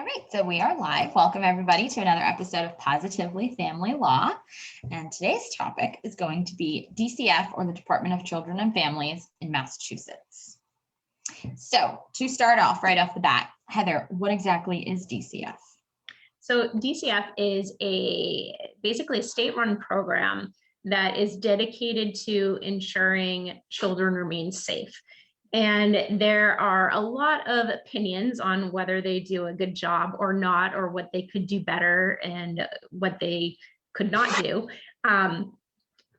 All right, so we are live. Welcome everybody to another episode of Positively Family Law. And today's topic is going to be DCF, or the Department of Children and Families in Massachusetts. So to start off right off the bat, Heather, what exactly is DCF? So DCF is basically a state-run program that is dedicated to ensuring children remain safe. And there are a lot of opinions on whether they do a good job or not, or what they could do better and what they could not do.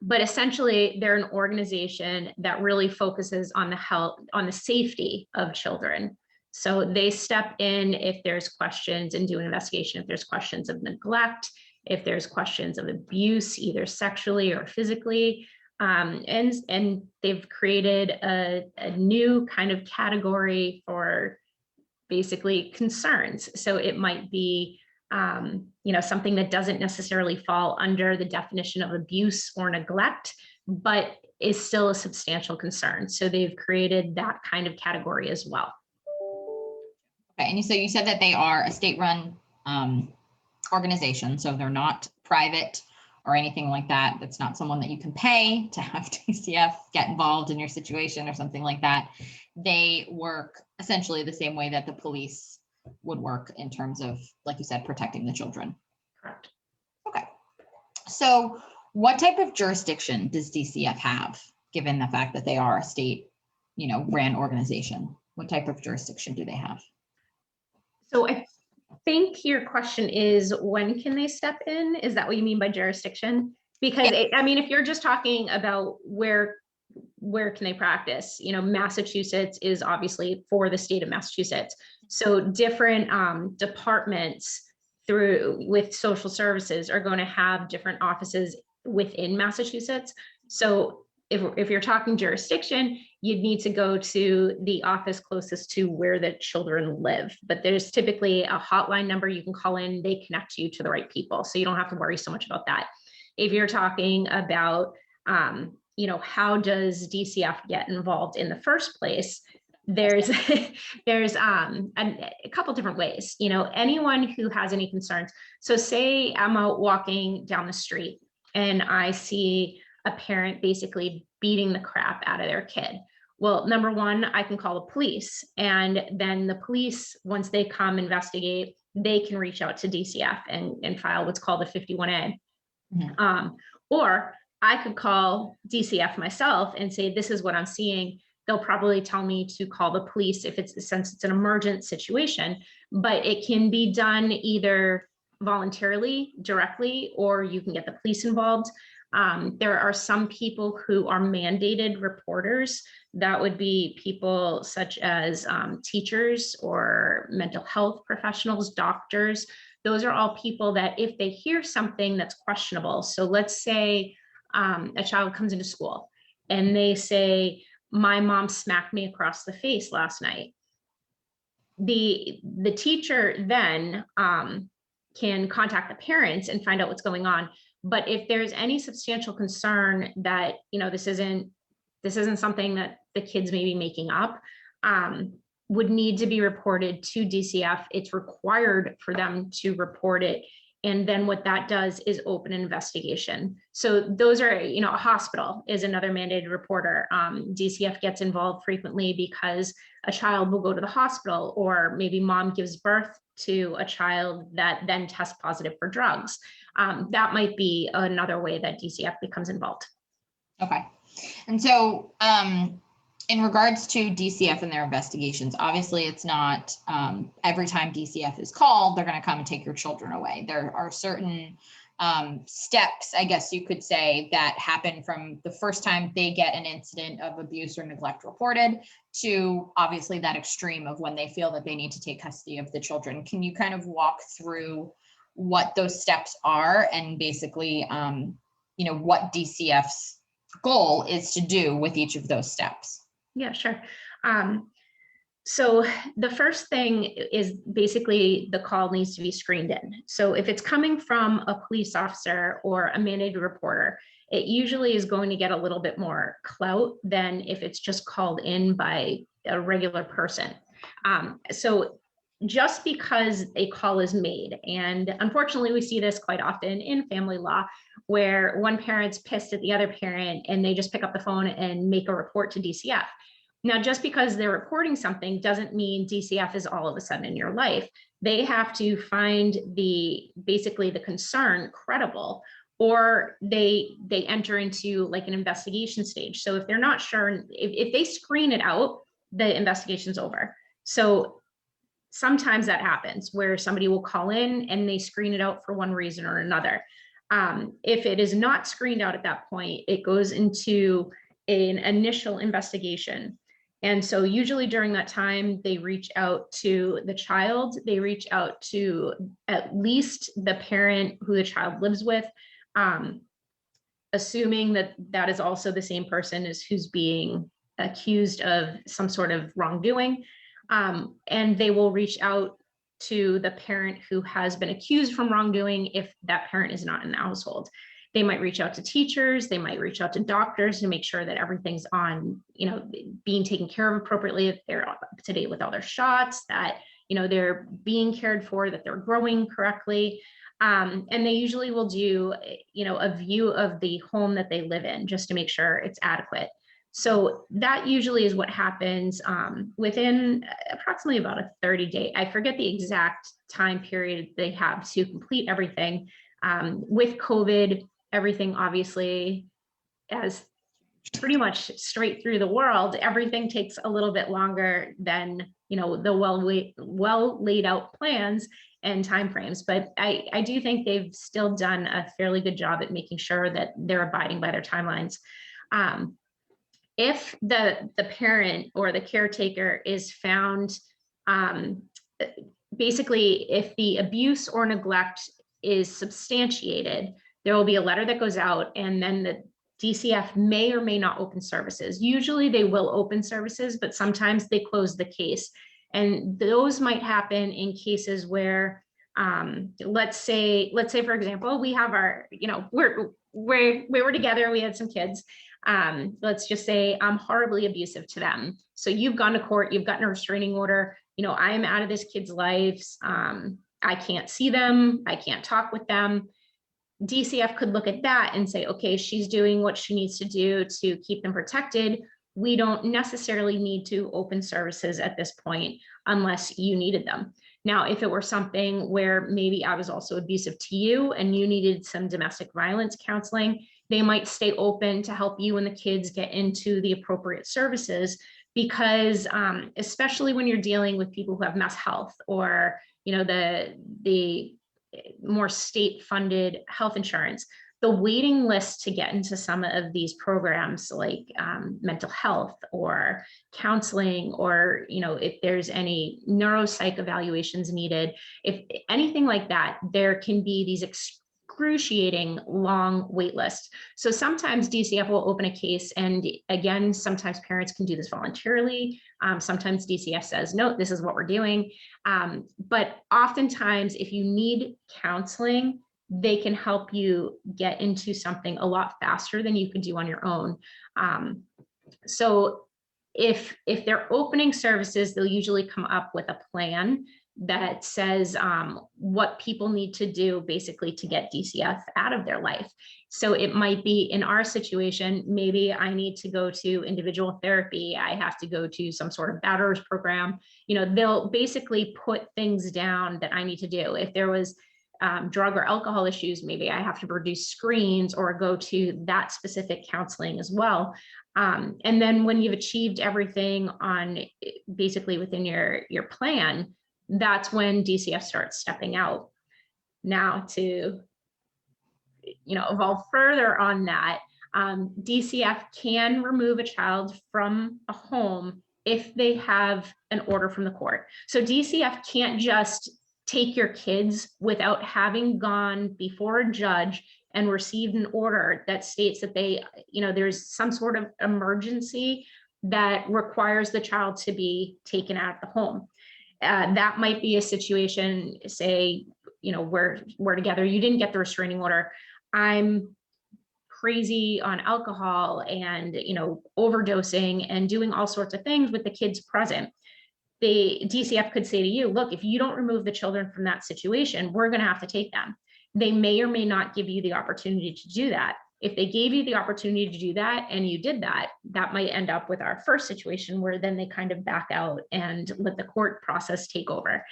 But essentially, they're an organization that really focuses on the safety of children. So they step in if there's questions and do an investigation, if there's questions of neglect, if there's questions of abuse, either sexually or physically. And they've created a new kind of category for basically concerns. So it might be something that doesn't necessarily fall under the definition of abuse or neglect, but is still a substantial concern. So they've created that kind of category as well. Okay, and so you said that they are a state-run organization, so they're not private or anything like that. That's not someone that you can pay to have DCF get involved in your situation or something like that. They work essentially the same way that the police would work in terms of, like you said, protecting the children. Correct. Okay. So what type of jurisdiction does DCF have, given the fact that they are a state, ran organization? What type of jurisdiction do they have? So I think your question is, when can they step in? Is that what you mean by jurisdiction? Because if you're just talking about where can they practice, Massachusetts is obviously for the state of Massachusetts. So different departments with social services are going to have different offices within Massachusetts. So if you're talking jurisdiction, you'd need to go to the office closest to where the children live. But there's typically a hotline number you can call in. They connect you to the right people. So you don't have to worry so much about that. If you're talking about, how does DCF get involved in the first place? There's a couple different ways. Anyone who has any concerns. So say I'm out walking down the street and I see a parent basically beating the crap out of their kid. Well, number one, I can call the police, and then the police, once they come investigate, they can reach out to DCF and file what's called a 51A. Mm-hmm. Or I could call DCF myself and say, this is what I'm seeing. They'll probably tell me to call the police since it's an emergent situation, but it can be done either voluntarily, directly, or you can get the police involved. There are some people who are mandated reporters. That would be people such as teachers or mental health professionals, doctors. Those are all people that if they hear something that's questionable, so let's say a child comes into school and they say, my mom smacked me across the face last night. The teacher then can contact the parents and find out what's going on. But if there's any substantial concern that, this isn't something that the kids may be making up, would need to be reported to DCF. It's required for them to report it. And then what that does is open an investigation. So those are, a hospital is another mandated reporter. DCF gets involved frequently because a child will go to the hospital, or maybe mom gives birth to a child that then tests positive for drugs. That might be another way that DCF becomes involved. Okay. And so in regards to DCF and their investigations, obviously it's not every time DCF is called, they're going to come and take your children away. There are certain steps, I guess you could say, that happen from the first time they get an incident of abuse or neglect reported to obviously that extreme of when they feel that they need to take custody of the children. Can you kind of walk through what those steps are and basically, what DCF's goal is to do with each of those steps? Yeah, sure. So the first thing is basically the call needs to be screened in. So if it's coming from a police officer or a mandated reporter, it usually is going to get a little bit more clout than if it's just called in by a regular person. So just because a call is made, and unfortunately we see this quite often in family law, where one parent's pissed at the other parent and they just pick up the phone and make a report to DCF. Now, just because they're reporting something doesn't mean DCF is all of a sudden in your life. They have to find basically the concern credible, or they enter into like an investigation stage. So if they're not sure, if they screen it out, the investigation's over. So sometimes that happens where somebody will call in and they screen it out for one reason or another. If it is not screened out at that point, it goes into an initial investigation. And so usually during that time, they reach out to the child, they reach out to at least the parent who the child lives with, assuming that that is also the same person as who's being accused of some sort of wrongdoing. And they will reach out to the parent who has been accused from wrongdoing if that parent is not in the household. They might reach out to teachers, they might reach out to doctors to make sure that everything's on, being taken care of appropriately, if they're up to date with all their shots, that, they're being cared for, that they're growing correctly. And they usually will do, a view of the home that they live in just to make sure it's adequate. So that usually is what happens within approximately about a 30-day. I forget the exact time period they have to complete everything. With COVID, everything obviously, as pretty much straight through the world, everything takes a little bit longer than the well laid out plans and timeframes. But I do think they've still done a fairly good job at making sure that they're abiding by their timelines. If the parent or the caretaker is found, basically, if the abuse or neglect is substantiated, there will be a letter that goes out, and then the DCF may or may not open services. Usually they will open services, but sometimes they close the case. And those might happen in cases where, let's say, for example, we have our, we were together, we had some kids. Let's just say I'm horribly abusive to them. So you've gone to court, you've gotten a restraining order, I'm out of this kid's life. I can't see them, I can't talk with them. DCF could look at that and say, okay, she's doing what she needs to do to keep them protected. We don't necessarily need to open services at this point unless you needed them. Now, if it were something where maybe I was also abusive to you and you needed some domestic violence counseling, they might stay open to help you and the kids get into the appropriate services, because especially when you're dealing with people who have mental health, or the more state-funded health insurance, the waiting list to get into some of these programs like mental health or counseling, or if there's any neuropsych evaluations needed, if anything like that, there can be these excruciating long wait lists. So sometimes DCF will open a case, and again, sometimes parents can do this voluntarily. Sometimes DCF says, no, this is what we're doing. But oftentimes, if you need counseling, they can help you get into something a lot faster than you could do on your own. So if they're opening services, they'll usually come up with a plan that says what people need to do basically to get DCF out of their life. So it might be, in our situation, maybe I need to go to individual therapy, I have to go to some sort of batterers program. They'll basically put things down that I need to do. If there was drug or alcohol issues, maybe I have to produce screens or go to that specific counseling as well. And then when you've achieved everything on basically within your plan, that's when DCF starts stepping out. Now, to evolve further on that, DCF can remove a child from a home if they have an order from the court. So DCF can't just take your kids without having gone before a judge and received an order that states that there's some sort of emergency that requires the child to be taken out of the home. That might be a situation, say, we're together, you didn't get the restraining order, I'm crazy on alcohol and overdosing and doing all sorts of things with the kids present. DCF could say to you, look, if you don't remove the children from that situation, we're going to have to take them. They may or may not give you the opportunity to do that. If they gave you the opportunity to do that and you did that, that might end up with our first situation where then they kind of back out and let the court process take over.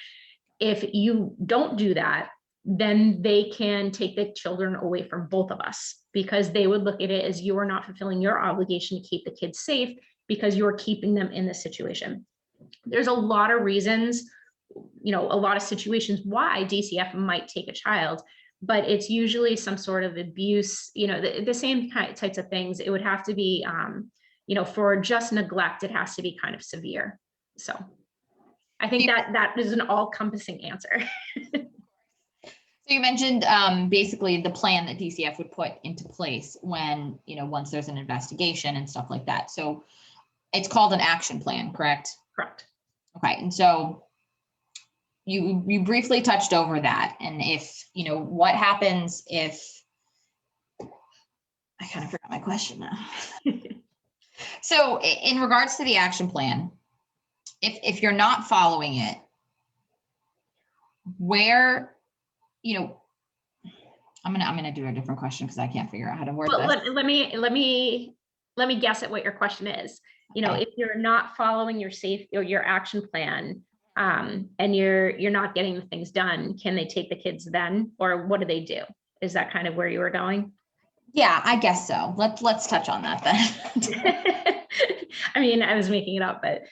If you don't do that, then they can take the children away from both of us, because they would look at it as you are not fulfilling your obligation to keep the kids safe because you're keeping them in this situation. There's a lot of reasons, a lot of situations why DCF might take a child, but it's usually some sort of abuse, the same types of things. It would have to be, for just neglect, it has to be kind of severe. So I think that is an all-encompassing answer. So you mentioned basically the plan that DCF would put into place when, once there's an investigation and stuff like that. So it's called an action plan, correct? Correct. Okay. And so you briefly touched over that. And if, what happens if, I kind of forgot my question now. So in regards to the action plan, if you're not following it, where, I'm gonna do a different question because I can't figure out how to word this. Let me guess at what your question is. Okay. If you're not following your action plan, and you're not getting the things done, can they take the kids then, or what do they do? Is that kind of where you were going? Yeah, I guess so. Let's touch on that then. I mean, I was making it up, but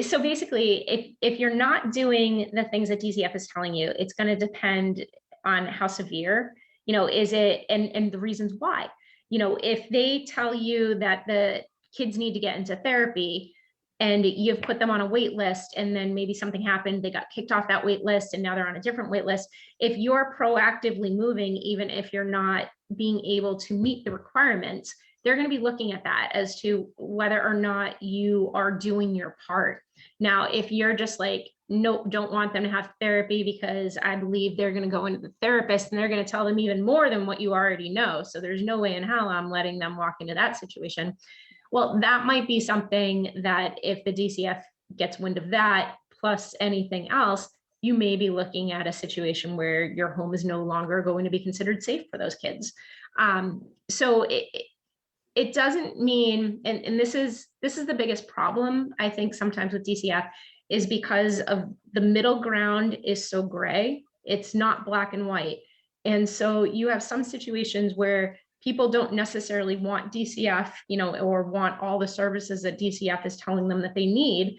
so basically, if you're not doing the things that DCF is telling you, it's going to depend on how severe, is it, and the reasons why. If they tell you that the kids need to get into therapy and you've put them on a wait list, and then maybe something happened, they got kicked off that wait list and now they're on a different wait list. If you're proactively moving, even if you're not being able to meet the requirements, they're going to be looking at that as to whether or not you are doing your part. Now, if you're just like, nope, don't want them to have therapy because I believe they're going to go into the therapist and they're going to tell them even more than what you already know, so there's no way in hell I'm letting them walk into that situation. Well, that might be something that if the DCF gets wind of that, plus anything else, you may be looking at a situation where your home is no longer going to be considered safe for those kids. So it doesn't mean, and this is the biggest problem, I think, sometimes with DCF, is because of the middle ground is so gray. It's not black and white. And so you have some situations where people don't necessarily want DCF, or want all the services that DCF is telling them that they need.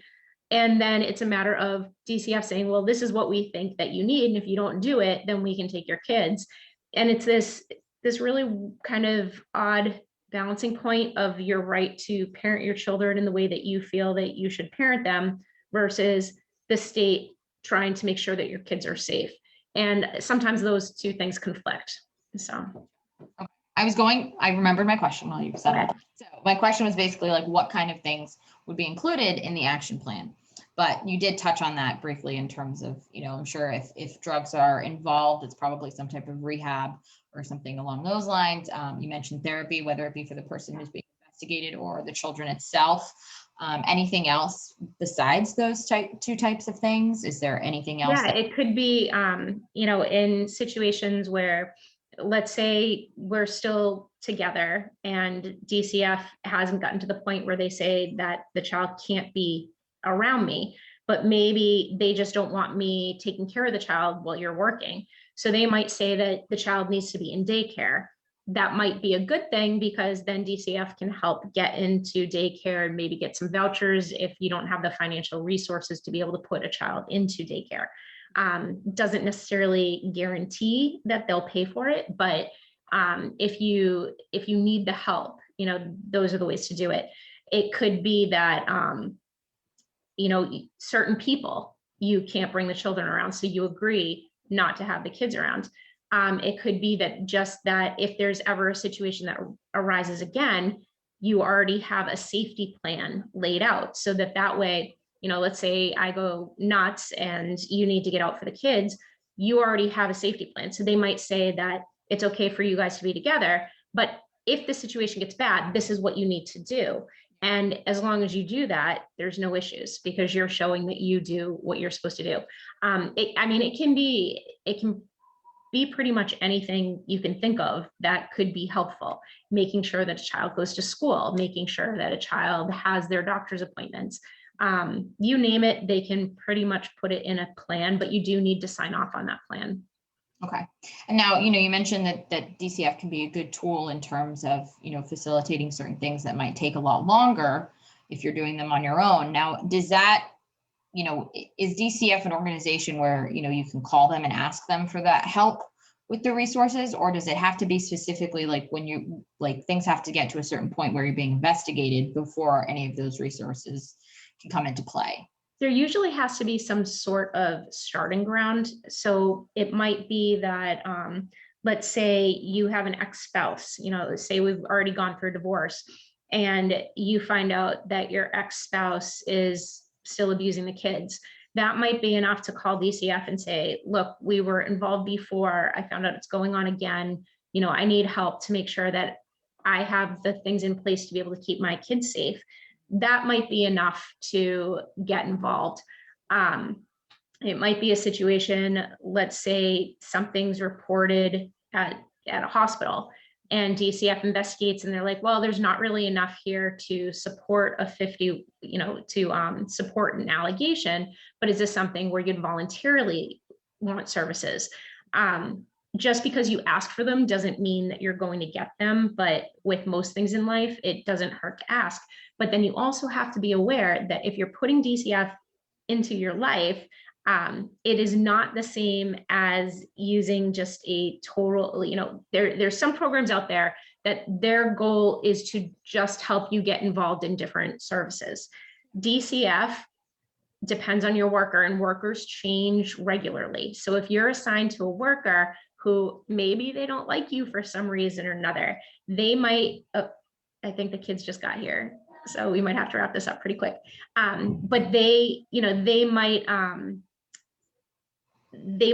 And then it's a matter of DCF saying, well, this is what we think that you need, and if you don't do it, then we can take your kids. And it's this really kind of odd balancing point of your right to parent your children in the way that you feel that you should parent them versus the state trying to make sure that your kids are safe. And sometimes those two things conflict. So I remembered my question while you said it. So my question was basically like, what kind of things would be included in the action plan? But you did touch on that briefly in terms of, I'm sure if drugs are involved, it's probably some type of rehab or something along those lines. You mentioned therapy, whether it be for the person who's being investigated or the children itself. Anything else besides those two types of things? Is there anything else? Yeah, it could be, in situations where, let's say we're still together and DCF hasn't gotten to the point where they say that the child can't be around me, but maybe they just don't want me taking care of the child while you're working. So they might say that the child needs to be in daycare. That might be a good thing because then DCF can help get into daycare and maybe get some vouchers if you don't have the financial resources to be able to put a child into daycare. Doesn't necessarily guarantee that they'll pay for it, but if you need the help, those are the ways to do it. It could be that certain people you can't bring the children around, so you agree not to have the kids around. It could be that just that if there's ever a situation that arises again, you already have a safety plan laid out so that way, let's say I go nuts and you need to get out for the kids, you already have a safety plan. So they might say that it's okay for you guys to be together, but if the situation gets bad, this is what you need to do. And as long as you do that, there's no issues because you're showing that you do what you're supposed to do. I mean, it can be pretty much anything you can think of that could be helpful. Making sure that a child goes to school, making sure that a child has their doctor's appointments. You name it, they can pretty much put it in a plan, but you do need to sign off on that plan. Okay. And now, you mentioned that DCF can be a good tool in terms of, facilitating certain things that might take a lot longer if you're doing them on your own. Now, does that, is DCF an organization where, you can call them and ask them for that help with the resources, or does it have to be specifically like when things have to get to a certain point where you're being investigated before any of those resources can come into play? There usually has to be some sort of starting ground. So it might be that, let's say you have an ex-spouse, say we've already gone through divorce, and you find out that your ex-spouse is still abusing the kids. That might be enough to call DCF and say, look, we were involved before. I found out it's going on again. I need help to make sure that I have the things in place to be able to keep my kids safe. That might be enough to get involved. It might be a situation, let's say something's reported at a hospital and DCF investigates and they're like, well, there's not really enough here to support a 50, to support an allegation, but is this something where you'd voluntarily want services? Just because you ask for them doesn't mean that you're going to get them, but with most things in life, it doesn't hurt to ask. But then you also have to be aware that if you're putting DCF into your life, it is not the same as using just a total, there's some programs out there that their goal is to just help you get involved in different services. DCF depends on your worker, and workers change regularly. So if you're assigned to a worker who maybe they don't like you for some reason or another, they might, I think the kids just got here, so we might have to wrap this up pretty quick. But they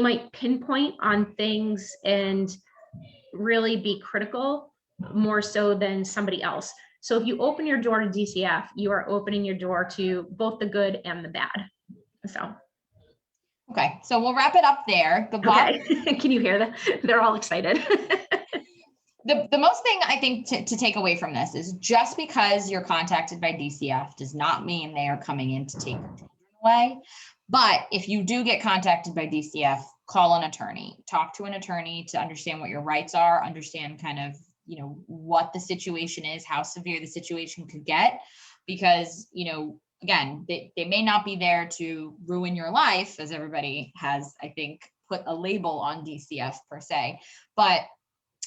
might pinpoint on things and really be critical more so than somebody else. So if you open your door to DCF, you are opening your door to both the good and the bad. So. Okay, so we'll wrap it up there. Okay. Can you hear that? They're all excited. The most thing I think to take away from this is just because you're contacted by DCF does not mean they are coming in to take your children away. But if you do get contacted by DCF, call an attorney, talk to an attorney to understand what your rights are, understand kind of, what the situation is, how severe the situation could get, because, again, they may not be there to ruin your life, as everybody has, I think, put a label on DCF per se, but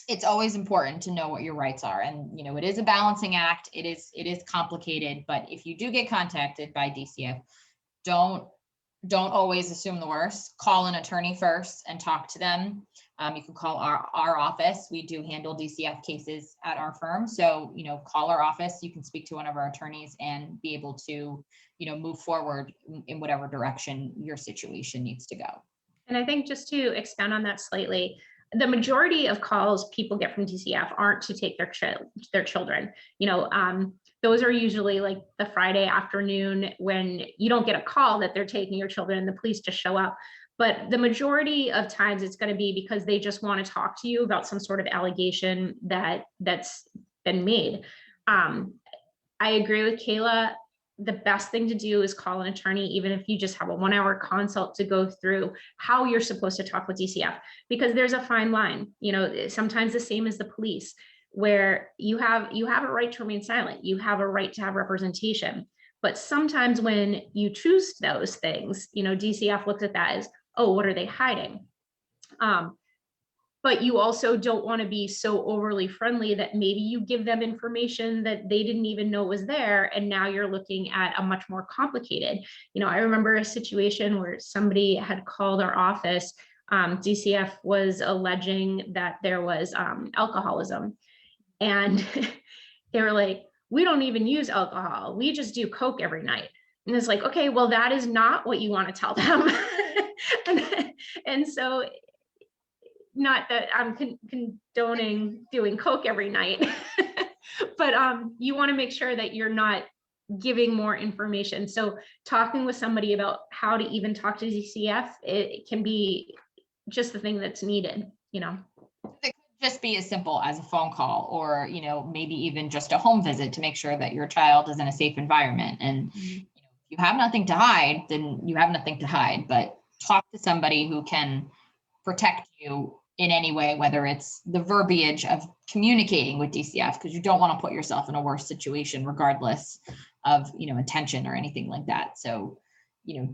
it's always important to know what your rights are. And, it is a balancing act. It is complicated, but if you do get contacted by DCF, don't always assume the worst. Call an attorney first and talk to them. You can call our office. We do handle DCF cases at our firm. So, call our office. You can speak to one of our attorneys and be able to, move forward in whatever direction your situation needs to go. And I think just to expand on that slightly, the majority of calls people get from DCF aren't to take their children. Those are usually like the Friday afternoon when you don't get a call that they're taking your children and the police just show up. But the majority of times it's going to be because they just want to talk to you about some sort of allegation that's been made. I agree with Kayla. The best thing to do is call an attorney, even if you just have a 1-hour consult to go through how you're supposed to talk with DCF, because there's a fine line, sometimes the same as the police, where you have a right to remain silent. You have a right to have representation. But sometimes when you choose those things, DCF looks at that as, oh, what are they hiding? But you also don't want to be so overly friendly that maybe you give them information that they didn't even know was there. And now you're looking at a much more complicated. I remember a situation where somebody had called our office. DCF was alleging that there was alcoholism. And they were like, we don't even use alcohol. We just do Coke every night. And it's like, okay, well, that is not what you want to tell them. and so, not that I'm condoning doing Coke every night, but you want to make sure that you're not giving more information. So talking with somebody about how to even talk to DCF, it can be just the thing that's needed, you know. It could just be as simple as a phone call, or, you know, maybe even just a home visit to make sure that your child is in a safe environment. And you know, if you have nothing to hide, then you have nothing to hide, but talk to somebody who can protect you in any way, whether it's the verbiage of communicating with DCF, because you don't want to put yourself in a worse situation regardless of, you know, intention or anything like that. So, you know,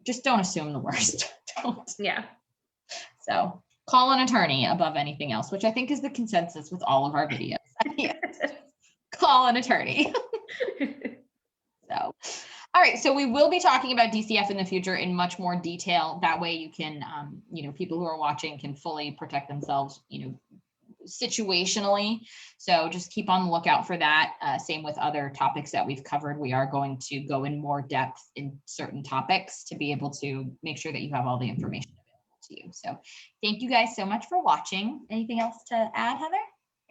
don't assume the worst. Don't. Yeah. So call an attorney above anything else, which I think is the consensus with all of our videos. Call an attorney. So, all right. So we will be talking about DCF in the future in much more detail. That way you can, you know, people who are watching can fully protect themselves, you know, situationally. So just keep on the lookout for that. Same with other topics that we've covered. We are going to go in more depth in certain topics to be able to make sure that you have all the information available to you. So thank you guys so much for watching. Anything else to add, Heather?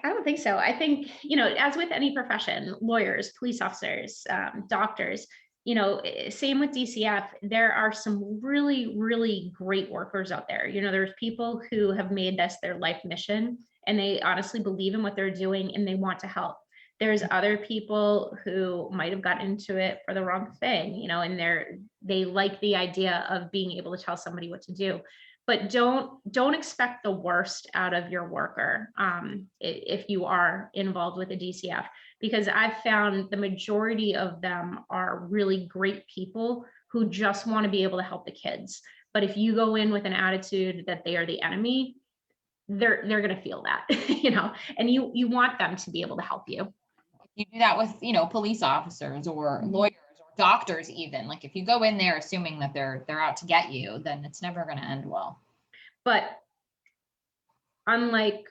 I don't think so. I think, you know, as with any profession, lawyers, police officers, doctors, you know, same with DCF, there are some really, really great workers out there. You know, there's people who have made this their life mission, and they honestly believe in what they're doing and they want to help. There's other people who might have gotten into it for the wrong thing, you know, and they like the idea of being able to tell somebody what to do. But don't expect the worst out of your worker if you are involved with a DCF, because I've found the majority of them are really great people who just want to be able to help the kids. But if you go in with an attitude that they are the enemy, they're going to feel that, you know, and you want them to be able to help you. You do that with, you know, police officers or lawyers or doctors, even. Like if you go in there assuming that they're out to get you, then it's never going to end well. But unlike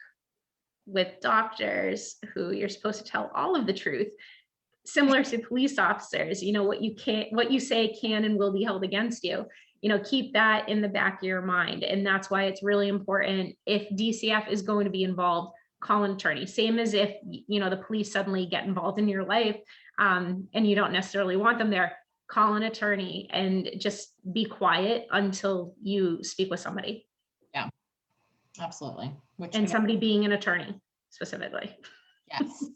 with doctors who you're supposed to tell all of the truth, similar to police officers, you know, what you say can and will be held against you. You know, keep that in the back of your mind. And that's why it's really important, if DCF is going to be involved, call an attorney. Same as if, you know, the police suddenly get involved in your life and you don't necessarily want them there, call an attorney and just be quiet until you speak with somebody. Yeah, absolutely. And somebody being an attorney specifically. Yes.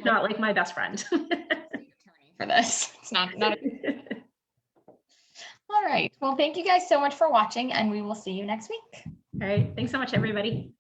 Not like my best friend. Attorney for this. It's not All right. Well, thank you guys so much for watching, and we will see you next week. All right. Thanks so much, everybody.